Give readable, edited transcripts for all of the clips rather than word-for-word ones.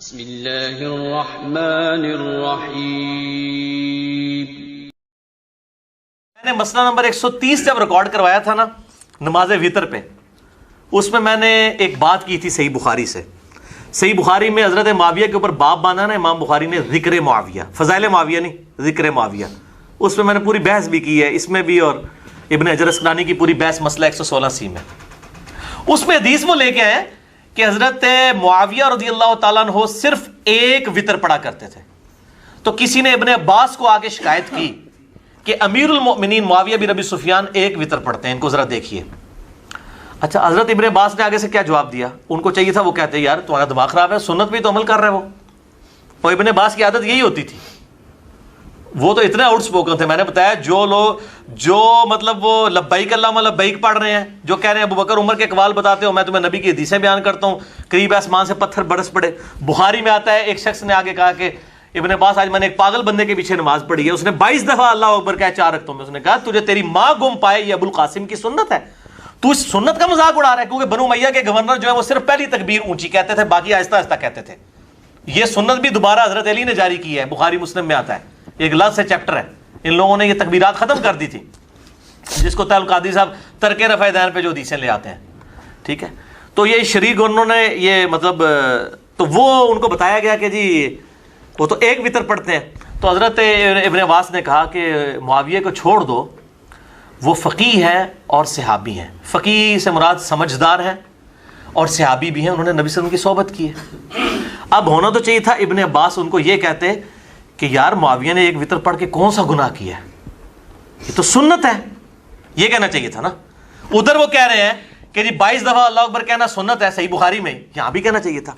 बिस्मिल्लाहिर्रहमानिर्रहीम। मैंने मसला नंबर 130 जब रिकॉर्ड करवाया था ना नमाज वितर पे, उसमें मैंने एक बात की थी सही बुखारी से। सही बुखारी में हजरत माविया के ऊपर बाब बांधा ना इमाम बुखारी ने, जिक्र माविया, फजाइल माविया नहीं, जिक्र माविया। उसमें मैंने पूरी बहस भी की है, इसमें भी, और इब्न हजर अस्कलानी की पूरी बहस मसला 116 में। उसमें हदीस वो लेके आए कि हजरत मुआविया रज़ियल्लाहु ताला अन्हु सिर्फ एक वितर पढ़ा करते थे। तो किसी ने इब्ने अब्बास को आके शिकायत की कि अमीरुल मोमिनीन मुआविया बिन अबी सुफियान एक वितर पढ़ते हैं, इनको जरा देखिए। अच्छा, हजरत इब्ने अब्बास ने आगे से क्या जवाब दिया? उनको चाहिए था, वो कहते यार तुम्हारा दिमाग खराब है, सुन्नत भी तो अमल कर रहे हो। और इब्ने अब्बास की आदत यही होती थी, वो तो इतने आउटस्पोकन थे। मैंने बताया जो लोग मतलब वो लब्बैक अल्लाहुम्मा लब्बैक पढ़ रहे हैं, जो कह रहे हैं अबू बकर उमर के अक़वाल बताते हो, मैं तुम्हें नबी की हदीसें बयान करता हूँ, करीब आसमान से पत्थर बरस पड़े। बुखारी में आता है एक शख्स ने आगे कहा कि इब्ने अब्बास आज मैंने एक पागल बंदे के पीछे नमाज पढ़ी है, उसने 22 दफा अल्लाह अकबर कहा 4 रकअतों में। उसने कहा तुझे तेरी माँ गुम पाए ये अबुल कासिम की सुन्नत है, तू इस सुन्नत का मजाक उड़ा रहा है। क्योंकि बनु उमैया के गवर्नर जो है वो सिर्फ पहली तकबीर ऊंची कहते थे, बाकी आहिस्ता आहिस्ता कहते थे। ये सुन्नत भी दोबारा हजरत अली ने जारी की है, बुखारी मुस्लिम में आता है, एक लफ्ज़ से चैप्टर है। इन लोगों ने ये तकबीरात खत्म कर दी थी, जिसको तल कादी साहब तरके रफ़ा दैन पे जो हदीसें ले आते हैं, ठीक है। तो ये शरीक उन्होंने ये मतलब, तो वो उनको बताया गया कि जी वो तो एक वितर पढ़ते हैं। तो हज़रत इब्ने अब्बास ने कहा कि मुआविया को छोड़ दो, वो फ़कीह है और सहाबी हैं। फ़कीह से मुराद समझदार है और सहाबी भी हैं, उन्होंने नबी सल्लल्लाहु अलैहि वसल्लम की सोहबत की है। अब होना तो चाहिए था इब्ने अब्बास उनको ये कहते कि यार मुआविया ने एक वितर पढ़ के कौन सा गुनाह किया है, ये तो सुन्नत है, ये कहना चाहिए था ना। उधर वो कह रहे हैं कि जी 22 दफा अल्लाह अकबर कहना सुन्नत है, सही बुखारी में, यहां भी कहना चाहिए था।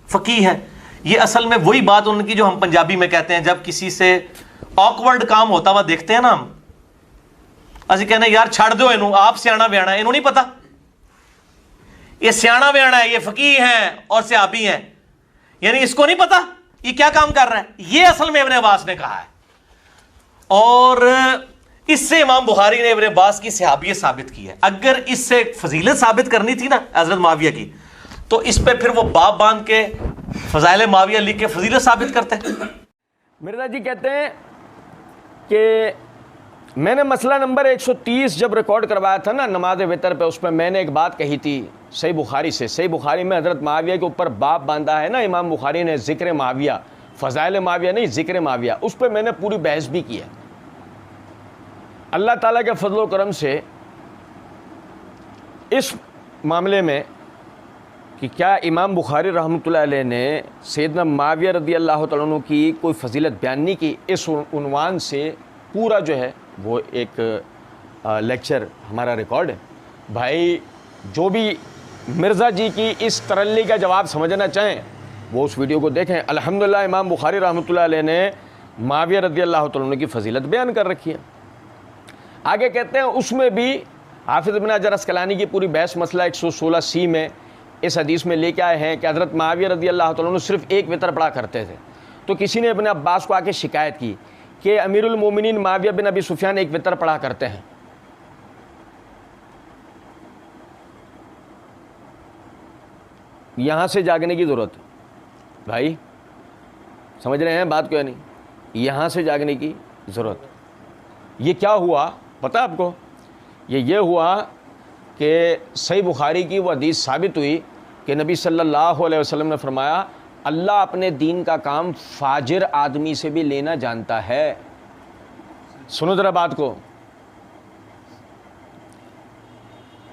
फ़कीह है। ये असल में वही बात उनकी जो हम पंजाबी में कहते हैं, जब किसी से ऑकवर्ड काम होता हुआ देखते हैं ना हम, असि कहने यार छड़ दो इनू, आप सियाणा बयाना, इनू नहीं पता ये सियाणा बयाना है, ये फ़कीह हैं और सहाबी हैं, यानी इसको नहीं पता ये क्या काम कर रहा है। ये असल में इब्ने अब्बास ने कहा है, और इससे इमाम बुखारी ने इब्ने अब्बास की सहाबियत साबित की है। अगर इससे फजीलत साबित करनी थी ना हजरत माविया की, तो इस पे फिर वो बाब बांध के फजाइल माविया लिख के फजीलत साबित करते हैं। मिर्जा जी कहते हैं कि मैंने मसला नंबर 130 जब रिकॉर्ड करवाया था ना नमाज वितर पे, उसमें मैंने एक बात कही थी सही बुखारी से। सही बुखारी में हज़रत माविया के ऊपर बाब बांधा है ना इमाम बुखारी ने, ज़िक्र माविया, फ़ज़ाइल माविया नहीं, ज़िक्र माविया। उस पर मैंने पूरी बहस भी की है। अल्लाह ताला के फजल व करम से इस मामले में कि क्या इमाम बुखारी रहमतुल्लाह अलैह ने सैयदना माविया रज़ियल्लाहु तआला अन्हु की कोई फजीलत बयान नहीं की, इस उन्वान से पूरा जो है वो एक लेक्चर हमारा रिकॉर्ड है। भाई जो भी मिर्ज़ा जी की इस तरल्ली का जवाब समझना चाहें वो उस वीडियो को देखें। अल्हम्दुलिल्लाह इमाम बुखारी रहमतुल्लाह अलैह ने माविया रज़ियल्लाहु तआला अन्हु की फजीलत बयान कर रखी है। आगे कहते हैं उसमें भी हाफिज़ इब्न हजर अस्कलानी की पूरी बहस मसला 116 में इस हदीस में लेके आए हैं कि हज़रत माविया रज़ियल्लाहु तआला अन्हु सिर्फ एक वितर पढ़ा करते थे। तो किसी ने इब्ने अब्बास को आके शिकायत की कि अमीरुल मोमिनीन मुआविया बिन अबी सुफियान एक वितर पढ़ा करते हैं। यहाँ से जागने की ज़रूरत, भाई समझ रहे हैं बात को या नहीं? यहाँ से जागने की ज़रूरत। ये क्या हुआ पता आपको? ये हुआ कि सही बुखारी की वो हदीस साबित हुई कि नबी सल्लल्लाहु अलैहि वसल्लम ने फरमाया अल्लाह अपने दीन का काम फाजिर आदमी से भी लेना जानता है। सुनो ज़रा बात को।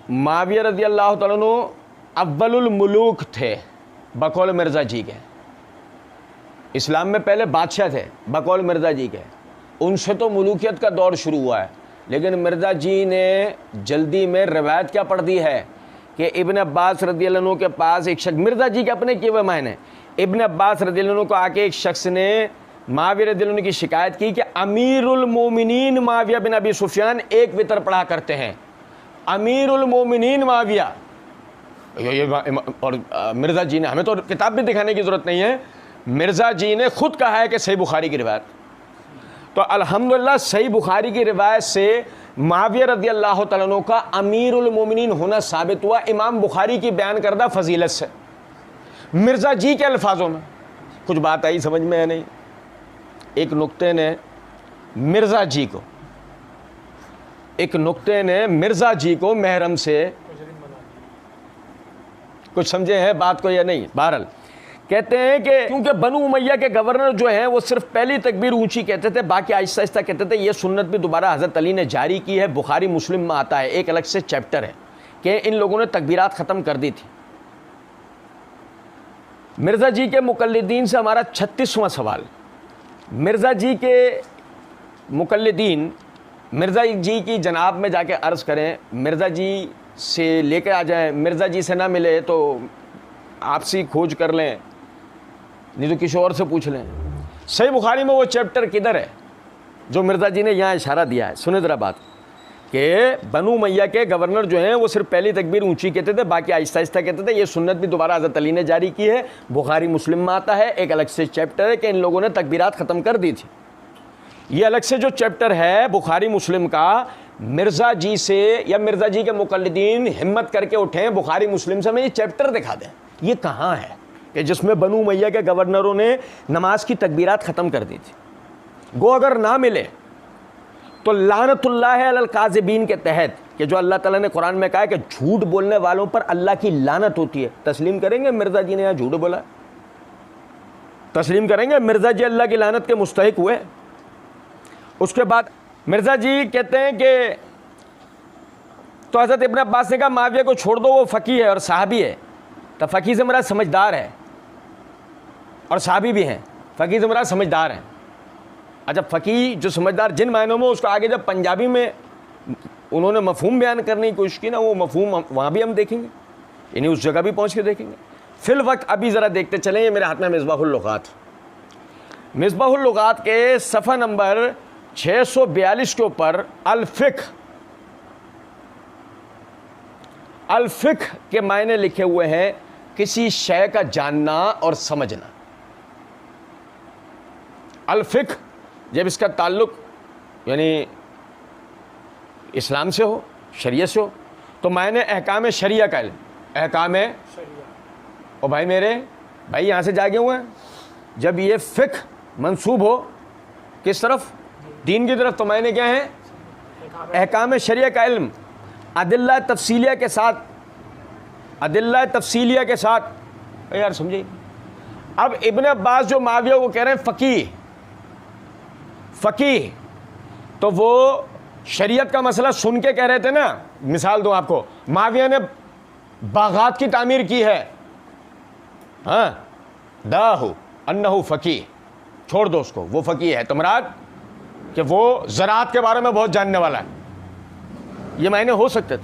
माविया रज़ियल्लाहु तआला अन्हु अव्वलुल मुलूक थे बकौल मिर्ज़ा जी के। इस्लाम में पहले बादशाह थे बकौल मिर्ज़ा जी के, उनसे तो मुलूकियत का दौर शुरू हुआ है। लेकिन मिर्ज़ा जी ने जल्दी में रिवायत क्या पढ़ दी है कि इब्ने अब्बास रज़ियल्लाहु अन्हु के पास एक शख्स, मिर्ज़ा जी के अपने किए हुए मायने, इब्ने अब्बास रज़ियल्लाहु अन्हु को आके एक शख्स ने माविया रज़ियल्लाहु अन्हु की शिकायत की कि अमीरुल मोमिनीन माविया बिन अबी सुफियान एक वितर पढ़ा करते हैं। अमीरुल मोमिनीन माविया, और मिर्ज़ा जी ने, हमें तो किताब भी दिखाने की ज़रूरत नहीं है, मिर्ज़ा जी ने खुद कहा है कि सही बुखारी की रिवायत। तो अल्हम्दुलिल्लाह सही बुखारी की रिवायत से माविया रज़ियल्लाहु तआला अन्हु का अमीरुल मोमिनीन होना साबित हुआ इमाम बुखारी की बयान करदा फजीलत से। मिर्ज़ा जी के अल्फाजों में कुछ बात आई समझ में है नहीं। एक नुक्ते ने मिर्ज़ा जी को महरम से, कुछ समझे हैं बात को या नहीं। बहरहाल कहते हैं कि क्योंकि बनु उमैया के गवर्नर जो हैं वो सिर्फ पहली तकबीर ऊंची कहते थे, बाकी आहिस्ता आहिस्ता कहते थे। ये सुन्नत भी दोबारा हज़रत अली ने जारी की है, बुखारी मुस्लिम में आता है, एक अलग से चैप्टर है कि इन लोगों ने तकबीरात ख़त्म कर दी थी। मिर्ज़ा जी के मुक़ल्लिदीन से हमारा 36वां सवाल। मिर्ज़ा जी के मुक़ल्लिदीन मिर्ज़ा जी की जनाब में जाके अर्ज़ करें, मिर्ज़ा जी से लेके आ जाएं, मिर्ज़ा जी से ना मिले तो आपसी खोज कर लें, नहीं तो किसी और से पूछ लें। सही बुखारी में वो चैप्टर किधर है जो मिर्ज़ा जी ने यहाँ इशारा दिया है? सुने ज़रा बात कि बनु उमैया के गवर्नर जो हैं वो सिर्फ पहली तकबीर ऊंची कहते थे, बाकी आहिस्ता आहिस्ता कहते थे। ये सुन्नत भी दोबारा हज़रत अली ने जारी की है, बुखारी मुस्लिम में आता है, एक अलग से चैप्टर है कि इन लोगों ने तकबीरात ख़त्म कर दी थी। ये अलग से जो चैप्टर है बुखारी मुस्लिम का, मिर्ज़ा जी से या मिर्ज़ा जी के मुक़ल्लिदीन हिम्मत करके उठें, बुखारी मुस्लिम से हमें ये चैप्टर दिखा दें, ये कहाँ है कि जिसमें बनु उमैया के गवर्नरों ने नमाज की तकबीरात ख़त्म कर दी थी। गो अगर ना मिले तो लानतुल्लाह अलल काज़िबीन के तहत कि जो अल्लाह ताला ने कुरान में कहा है कि झूठ बोलने वालों पर अल्लाह की लानत होती है, तस्लीम करेंगे मिर्ज़ा जी ने यहाँ झूठ बोला? तस्लीम करेंगे मिर्ज़ा जी अल्लाह की लानत के मुस्तहिक हुए? उसके बाद मिर्ज़ा जी कहते हैं कि तो हज़रत इब्न अब्बास ने कहा माविया को छोड़ दो, वो फ़कीह है और साहबी है। तो फ़कीह से मेरा समझदार है और साहबी भी हैं, फ़कीह से मेरा समझदार है। अच्छा, फ़कीह जो समझदार जिन मायनों में, उसको आगे जब पंजाबी में उन्होंने मफ़हूम बयान करने की कोशिश की ना, वो मफ़हूम वहाँ भी हम देखेंगे, यानी उस जगह भी पहुँच के देखेंगे। फिल वक्त अभी ज़रा देखते चलें, ये मेरे हाथ में मिसबाहुल लुग़ात के सफ़ा नंबर 642 के ऊपर अल-फ़िक़्ह के मायने लिखे हुए हैं किसी शय का जानना और समझना। अल-फ़िक़्ह जब इसका ताल्लुक़ यानी इस्लाम से हो, शरीयत से हो, तो मायने अहकाम शरिया का इल्म, अहकाम शरिया। और भाई मेरे भाई यहाँ से जागे हुए हैं, जब ये फ़िक़्ह मंसूब हो किस तरफ? दीन की तरफ, तो मायने क्या है? अहकाम शरिया का इल्म अदिल्ला तफसीलिया के साथ, यार समझे। अब इब्न अब्बास जो माविया को कह रहे हैं फ़कीह, तो वो शरीयत का मसला सुन के कह रहे थे ना। मिसाल दूं आपको, माविया ने बागात की तामीर की है, हाँ, दाहु अन्नहु फ़कीह, छोड़ दो उसको, वो फ़कीह है। तो मुराद कि वो ज़राअत के बारे में बहुत जानने वाला है, ये मायने हो सकते थे।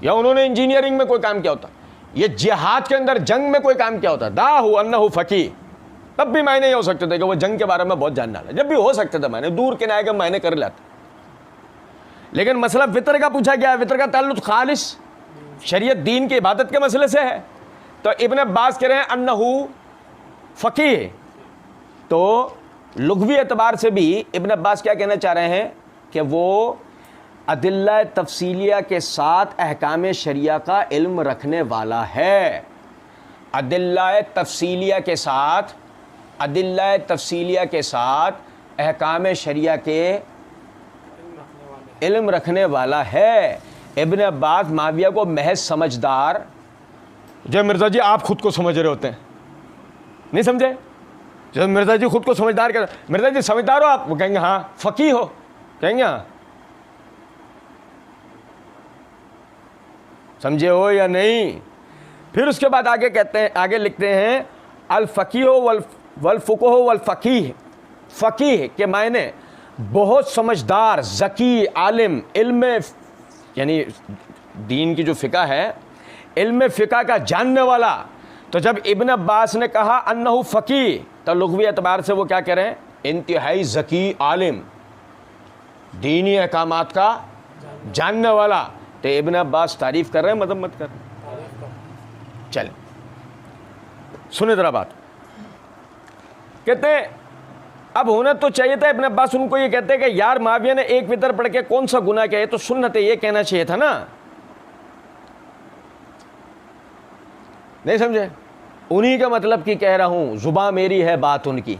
या उन्होंने इंजीनियरिंग में कोई काम किया होता, ये जिहाद के अंदर जंग में कोई काम किया होता, दाहु अन्नहु फ़कीह, तब भी मायने ये हो सकते थे कि वो जंग के बारे में बहुत जानने वाला। जब भी हो सकते थे मायने, दूर किनारे के मायने कर लेते। लेकिन मसला वितर का पूछा गया, वितर का ताल्लुक़ खालिस शरीयत दीन की इबादत के मसले से है। तो इब्न अब्बास कह रहे हैं अन्नहु फ़कीह, तो लुग़वी एतबार से भी इब्न अब्बास क्या कहना चाह रहे हैं कि वो अदिल्ला तफसीलिया के साथ अहकाम शरिया का इल्म रखने वाला है। अदिल्ला तफसीलिया के साथ अहकाम शरिया के इल्म रखने वाला है। इब्न अब्बास माविया को महज समझदार, जब मिर्ज़ा जी आप खुद को समझ रहे होते हैं, नहीं समझे? जब मिर्ज़ा जी खुद को समझदार कर, मिर्ज़ा जी समझदार हो आप, वो कहेंगे हाँ। फ़कीह हो, कहेंगे हाँ। समझे हो या नहीं? फिर उसके बाद आगे कहते हैं, आगे लिखते हैं अल फ़कीह वल फ़ुक़ह वल फ़कीह। फ़कीह के मायने बहुत समझदार, ज़की, आलिम, इल्म यानी दीन की जो फ़िक़ह है, इल्म फ़िक़ह का जानने वाला। तो जब इब्न अब्बास ने कहा अन्नहु फ़कीह, तो लुग़वी एतबार से वो क्या कह रहे हैं? इंतहाई ज़की, आलिम, दीनी अहकामात का जानने वाला। तो इब्न अब्बास तारीफ़ कर रहे हैं, मत कर रहे? चले सुने ज़रा बात। कहते हैं अब होना तो चाहिए था, इब्न अब्बास उनको ये कहते हैं कि यार माविया ने एक वितर पढ़ के कौन सा गुनाह किया है, तो सुन्नत है, ये कहना चाहिए था ना। नहीं समझे? उन्हीं का मतलब की कह रहा हूं, जुबान मेरी है बात उनकी।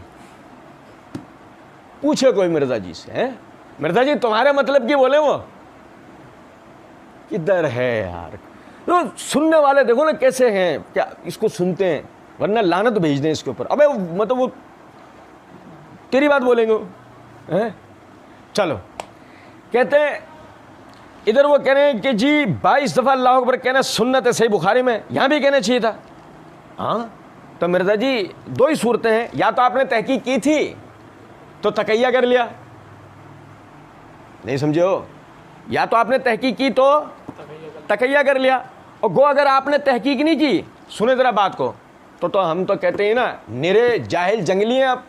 पूछे कोई मिर्जा जी से, हैं मिर्जा जी तुम्हारे मतलब की बोले वो, किधर है यार। तो सुनने वाले देखो ना कैसे हैं, क्या इसको सुनते हैं, वरना लानत भेज दें इसके ऊपर। अबे मतलब वो तेरी बात बोलेंगे वो, हैं। चलो कहते हैं इधर वो कह रहे हैं कि जी 22 दफ़ा अल्लाह अकबर कहना सुन्नत है सही बुखारी में, यहाँ भी कहना चाहिए था। हाँ तो मिर्जा जी दो ही सूरतें हैं, या तो आपने तहकीक की थी तो तकैया कर लिया, नहीं समझे हो, या तो आपने तहकीक की तो तकैया कर लिया। और गो अगर आपने तहकीक नहीं की, सुने ज़रा बात को, तो हम तो कहते हैं ना निरे जाहिल जंगली हैं आप,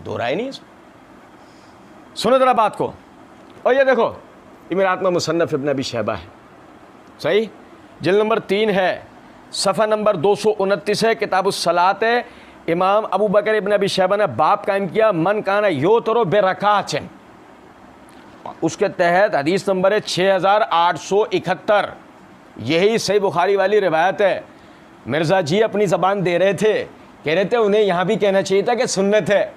दो राय नहीं। सुने ज़रा बात को। और ये देखो ये मेरा आत्मा मुसन्नफ इब्न अबी शैबा है, सही, जिल्द नंबर 3 है, सफ़ा नंबर 229 है, किताबुस सलात है। इमाम अबू बकर इब्न अबी शैबा ने बाप कायम किया मन काना यो तरो बेरकाचन, उसके तहत हदीस नंबर है 6871। यही सही बुखारी वाली रिवायत है। मिर्ज़ा जी अपनी ज़बान दे रहे थे, कह रहे थे उन्हें यहाँ भी कहना चाहिए था कि सुन्नत है,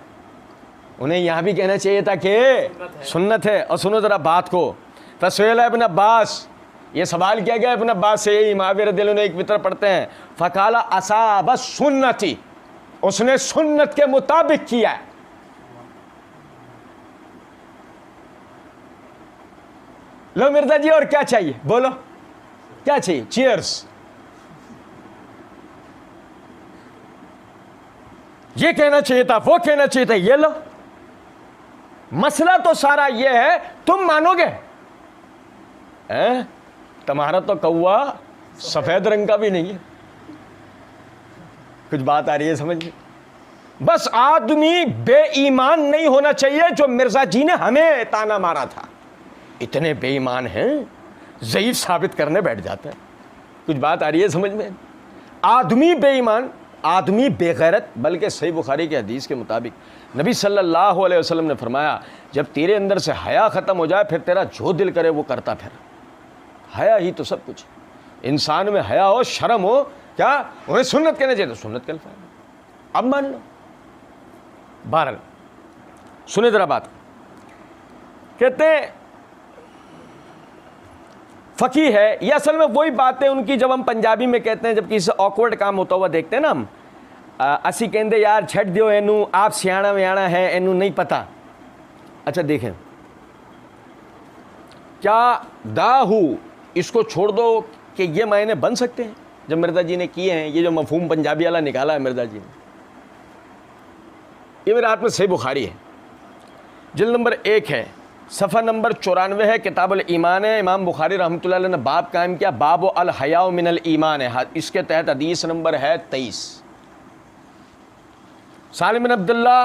उन्हें यहाँ भी कहना चाहिए था कि सुन्नत है। और सुनो ज़रा बात को, फसवेल इब्न अब्बास, ये सवाल किया गया इब्न अब्बास से, यही माविया रज़ियल्लाहु अन्हु एक वितर पढ़ते हैं, फ़काला असाब सुन्नती, उसने सुन्नत के मुताबिक किया है। लो मिर्जा जी और क्या चाहिए, बोलो क्या चाहिए, चीयर्स। ये कहना चाहिए था, वो कहना चाहिए था, ये लो। मसला तो सारा ये है, तुम मानोगे हैं? तुम्हारा तो कौवा सफेद रंग का भी नहीं है। कुछ बात आ रही है समझ में? बस आदमी बेईमान नहीं होना चाहिए जो मिर्जा जी ने हमें ताना मारा था। इतने बेईमान हैं, ज़ईफ साबित करने बैठ जाते हैं। कुछ बात आ रही है समझ में? आदमी बेईमान, आदमी बेगैरत। बल्कि सही बुखारी के हदीस के मुताबिक नबी सल्लल्लाहु अलैहि वसल्लम ने फरमाया, जब तेरे अंदर से हया ख़त्म हो जाए फिर तेरा जो दिल करे वो करता फिर। हया ही तो सब कुछ। इंसान में हया हो, शर्म हो, क्या उन्हें सुन्नत कहना चाहिए तो सुन्नत कह लो, अब मान लो। बहरहाल सुने ज़रा बात। कहते हैं फ़की है, ये असल में वही बातें उनकी जब हम पंजाबी में कहते हैं, जब किसी ऑकवर्ड काम होता हुआ देखते हैं ना हम, असी कहते यार छड़ दियो एनू, आप सियाणा व्याणा है, एनू नहीं पता। अच्छा देखें, क्या दाहू इसको छोड़ दो कि ये मायने बन सकते हैं जब मिर्ज़ा जी ने किए हैं, ये जो मफहूम पंजाबी वाला निकाला है मिर्ज़ा जी ने। ये मेरे हाथ में सही बुखारी है, जिल्द नंबर 1 है, सफ़ा नंबर 94 है, किताबुल ईमान है। इमाम बुखारी रहमतुल्लाह अलैह ने बाब कायम किया, बाब अल हया मिनल ईमान है। इसके तहत हदीस नंबर है 23। सालिम बिन अब्दुल्ला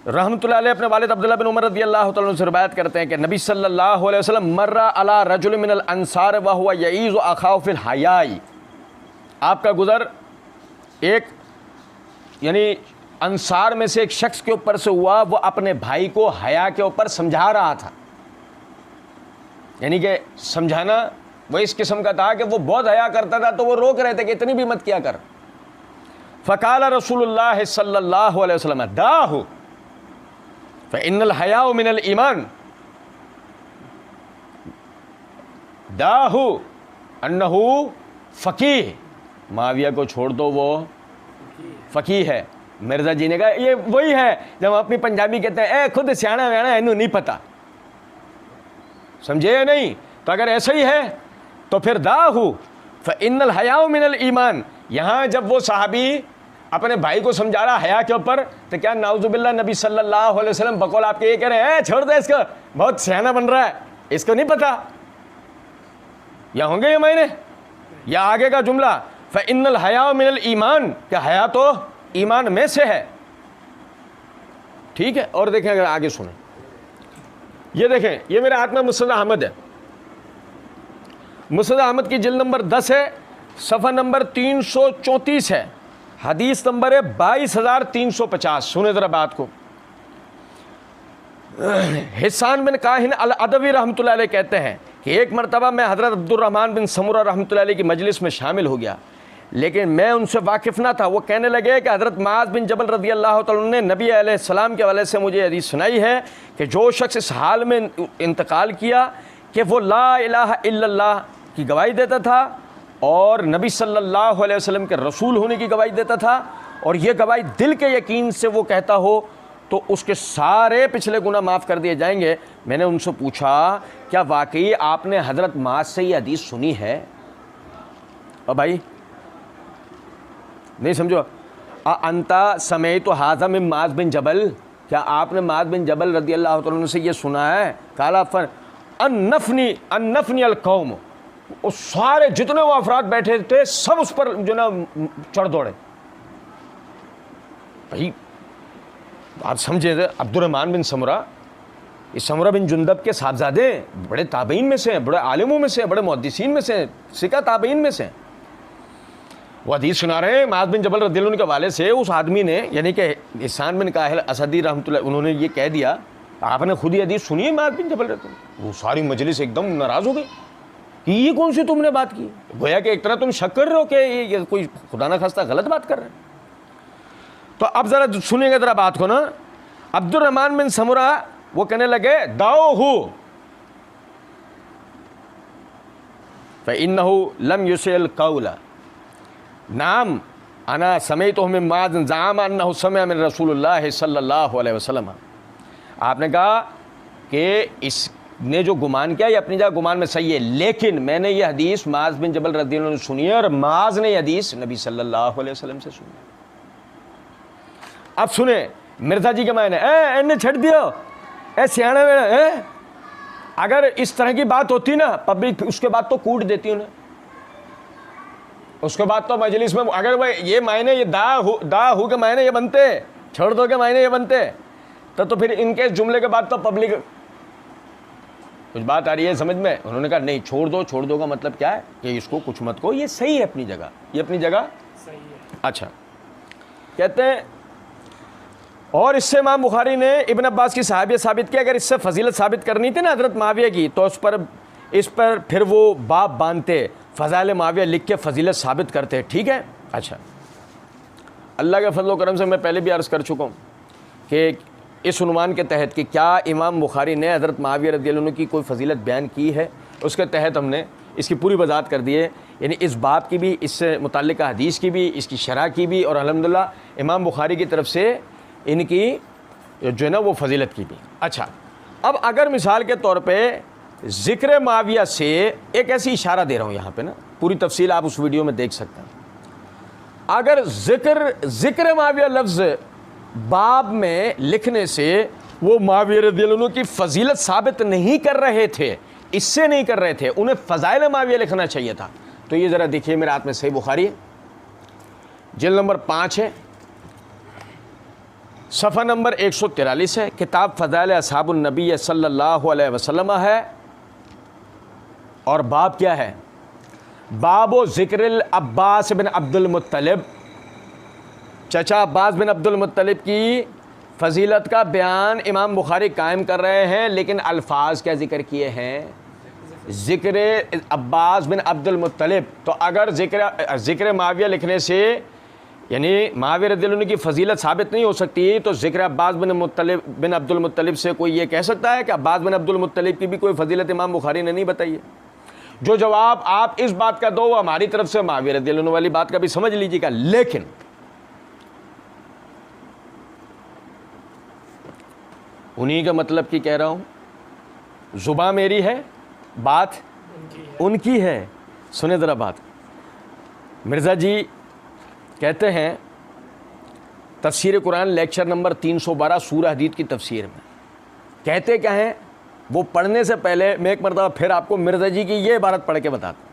रहमतुल्लाह अलैह अपने वालिद अब्दुल्लाह बिन उमर रज़ियल्लाहु तआला अन्हु से रिवायत करते हैं कि नबी सल्लल्लाहु अलैहि वसल्लम मर्रा अला रजुल मिनल अंसार व हुवा यईज़ु अखाहु फिल हयाई। आपका गुज़र एक यानी अंसार में से एक शख्स के ऊपर से हुआ, वो अपने भाई को हया के ऊपर समझा रहा था। यानी कि समझाना वो इस किस्म का था कि वो बहुत हया करता था, तो वो रोक रहे थे कि इतनी भी मत किया कर। फ़क़ाल रसूलुल्लाह सल्लल्लाहु अलैहि वसल्लम दाहु फ़इन्नल हया मिनल ईमान, दाहु अन्नहु फ़क़ीह। माविया को छोड़ दो, वो फ़क़ीह है। मिर्ज़ा जी ने कहा ये वही है जब हम अपनी पंजाबी कहते हैं ए खुद सियाणा व्याणा है, इन्हू नहीं पता, समझे या नहीं? तो अगर ऐसा ही है तो फिर दाहु फ़इन्नल हया मिनल ईमान। यहाँ जब वो सहाबी अपने भाई को समझा रहा हया के ऊपर, तो क्या नाउज़ुबिल्लाह नबी सल्लल्लाहु अलैहि वसल्लम बकौल आपके ये कह रहे हैं छोड़ दे इसको, बहुत सियाना बन रहा है, इसको नहीं पता? या होंगे ये मायने, या आगे का जुमला फ़इन्नल हया मिनल ईमान, क्या हया तो ईमान में से है। ठीक है, और देखें अगर आगे सुने, ये देखें, ये मेरे हाथ में मुस्नद अहमद है। मुस्नद अहमद की जिल्द नंबर 10 है, सफ़ा नंबर 334 है, हदीस नंबर है 22,350। सुने ज़रा बात को। हिसान बिन काहिन अल अदवी रहमतुल्लाह अलैह कहते हैं कि एक मरतबा मैं हज़रत अब्दुर्रहमान बिन समुरा रहमतुल्लाह अलैह की मजलिस में शामिल हो गया। लेकिन मैं उनसे वाकिफ़ ना था। वो कहने लगे कि हज़रत मुआज़ बिन जबल रज़ी अल्लाह तआला ने नबी अलैहिस्सलाम के हवाले से मुझे हदीस सुनाई है कि जो शख्स इस हाल में इंतकाल किया कि वो ला इलाहा इल्लल्लाह की गवाही देता था और नबी सल्लल्लाहु अलैहि वसल्लम के रसूल होने की गवाही देता था, और ये गवाही दिल के यकीन से वो कहता हो, तो उसके सारे पिछले गुनाह माफ़ कर दिए जाएंगे। मैंने उनसे पूछा, क्या वाकई आपने हज़रत मुआज़ से ये हदीस सुनी है? और भाई नहीं समझो, अंता समय तो हाज़ा में मुआज़ बिन जबल, क्या आपने मुआज़ बिन जबल रज़ी अल्लाह तआला से ये सुना है? काला फर अन्नफनी अलकौम, वो सारे जितने वो अफराद बैठे थे सब उस पर जो ना चढ़ दौड़े। भाई आप समझे, अब्दुर्रहमान बिन समरा, ये समरा बिन जुंदब के साहबजादे बड़े ताबईन में से हैं, बड़े आलिमों में से हैं, बड़े मुहद्दिसीन में से हैं, सिका ताबईन में से हैं। वो हदीस सुना रहे हैं मुआज़ बिन जबल रज़ियल्लाहु अन्हु के हवाले से। उस आदमी ने, यानी कि इहसान बिन काहिल असदी रहमतुल्लाह, उन्होंने ये कह दिया, आपने खुद ही हदीस सुनी है मुआज़ बिन जबल रज़ियल्लाहु। वो सारी मजलिस एकदम नाराज़ हो गई कि ये कौन सी तुमने बात की? गोया कि एक तरह तुम शक कर रहे हो कि ये कोई खुदा न खास्ता गलत बात कर रहे हैं। तो अब ज़रा सुनेंगे ज़रा बात को ना। अब्दुर्रहमान बिन समरा वो कहने लगे, दाओ हु फ़इन्नहु लम युसिल कौला, नाम अना समेतहु मिन मुआज़ ज़अम अन्नहु समिअ मिन रसूलिल्लाह सल्लल्लाहु अलैहि वसल्लम। आपने कहा कि इसने जो गुमान किया ये अपनी जगह गुमान में सही है, लेकिन मैंने ये हदीस मुआज़ बिन जबल रज़ियल्लाहु अन्हु सुनी है और मुआज़ ने ये हदीस नबी सल्लल्लाहु अलैहि वसल्लम से सुनी। अब सुने मिर्ज़ा जी के मायने, इन्हें छड़ दियो, सियाने में अगर इस तरह की बात होती ना पब्लिक, उसके बाद तो कूट देती उन्हें, उसके बाद तो मजलिस में अगर वह ये मायने, ये दा हु के मायने ये बनते, छोड़ दो के मायने ये बनते, तो फिर इनके जुमले के बाद तो पब्लिक, कुछ बात आ रही है समझ में? उन्होंने कहा नहीं, छोड़ दो का मतलब क्या है कि इसको कुछ मत को, ये सही है अपनी जगह, ये अपनी जगह सही है। अच्छा, कहते हैं और इससे इमाम बुखारी ने इब्न अब्बास की सहाबियत साबित की। अगर इससे फजीलत साबित करनी थी ना हज़रत मुआविया की, तो इस पर फिर वो बाब बांधते, फ़ज़ाइल मुआविया लिख के फजीलत साबित करते। ठीक है। अच्छा, अल्लाह के फजल व करम से मैं पहले भी अर्ज़ कर चुका हूँ कि इस उन्वान के तहत कि क्या इमाम बुखारी ने हज़रत मुआविया रज़ियल्लाहु अन्हु की कोई फजीलत बयान की है, उसके तहत हमने इसकी पूरी वजाहत कर दी है, यानी इस बाब की भी, इससे मुताल्लिक़ हदीस की भी, इसकी शरह की भी, और अल्हम्दुलिल्लाह इमाम बुखारी की तरफ से इनकी जो है ना वो फजीलत की भी। अच्छा, अब अगर मिसाल के तौर पे ज़िक्र मुआविया से एक ऐसी इशारा दे रहा हूँ यहाँ पे ना, पूरी तफसील आप उस वीडियो में देख सकते हैं। अगर ज़िक्र मुआविया लफ्ज़ बाब में लिखने से वो मुआविया रज़ियल्लाहु अन्हु की फजीलत साबित नहीं कर रहे थे, इससे नहीं कर रहे थे, उन्हें फ़ज़ाइल मुआविया लिखना चाहिए था। तो ये ज़रा देखिए, मेरे हाथ में सही बुखारी है, जिल्द नंबर 5 है, सफ़ा नंबर 143 है, किताब फ़ज़ाइल असहाबुन नबी सल्लल्लाहु अलैहि वसल्लम है, और बाब क्या है? बाबो ज़िक्रिल अब्बास बिन अब्दुल मुत्तलिब, चचा अब्बास बिन अब्दुल मुत्तलिब की फजीलत का बयान इमाम बुखारी कायम कर रहे हैं, लेकिन अल्फाज क्या ज़िक्र किए हैं? ज़िक्र अब्बास बिन अब्दुल मुत्तलिब। तो अगर ज़िक्र मुआविया लिखने से यानी मुआविया रज़ियल्लाहु अन्हु की फजीलत साबित नहीं हो सकती, तो ज़िक्र अब्बास बिन अब्दुल मुत्तलिब से कोई ये कह सकता है कि अब्बास बिन अब्दुल मुत्तलिब की भी कोई फजीलत इमाम बुखारी ने नहीं बताई है? जो जवाब आप इस बात का दो वो हमारी तरफ से मुआविया रज़ियल्लाहु अन्हु वाली बात का भी समझ लीजिएगा, लेकिन उन्हीं का मतलब की कह रहा हूँ, ज़ुबान मेरी है, बात उनकी है। सुने ज़रा बात, मिर्ज़ा जी कहते हैं तफसीर कुरान लेक्चर नंबर 312 सूरह हदीद की तफसीर में कहते क्या हैं, वो पढ़ने से पहले मैं एक मरतबा फिर आपको मिर्ज़ा जी की ये इबारत पढ़ के बताता हूँ।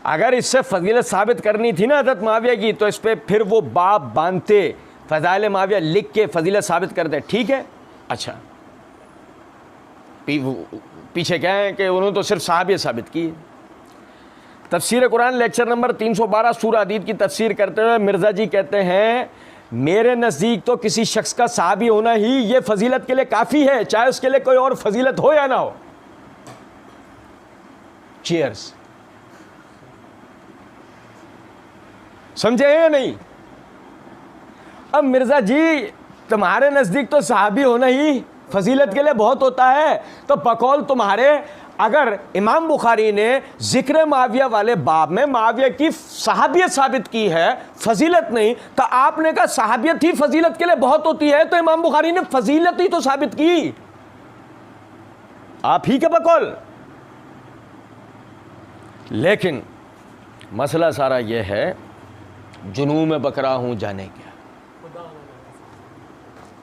अगर इससे फजीलत साबित करनी थी ना हज़रत मुआविया की, तो इस पर फिर वो बाब बांधते, फ़ज़ाइल मुआविया लिख के फजीलत साबित करते। ठीक है। अच्छा, पीछे क्या है कि उन्होंने तो सिर्फ सहाबियत साबित की। तफसीर कुरान लेक्चर नंबर 312 सूरह हदीद की तफसीर करते हुए मिर्ज़ा जी कहते हैं, मेरे नज़दीक तो किसी शख्स का सहाबी होना ही ये फजीलत के लिए काफ़ी है, चाहे उसके लिए कोई और फजीलत हो या ना हो। चीयर्स। समझे या नहीं? अब मिर्ज़ा जी तुम्हारे नज़दीक तो सहाबी होना ही फजीलत के लिए बहुत होता है, तो बकौल तुम्हारे अगर इमाम बुखारी ने जिक्र माविया वाले बाब में माविया की सहाबियत साबित की है, फजीलत नहीं, तो आपने कहा सहाबियत ही फजीलत के लिए बहुत होती है, तो इमाम बुखारी ने फजीलत ही तो साबित की, आप ही के बकौल। लेकिन मसला सारा यह है जुनून में बकरा हूं जाने क्या।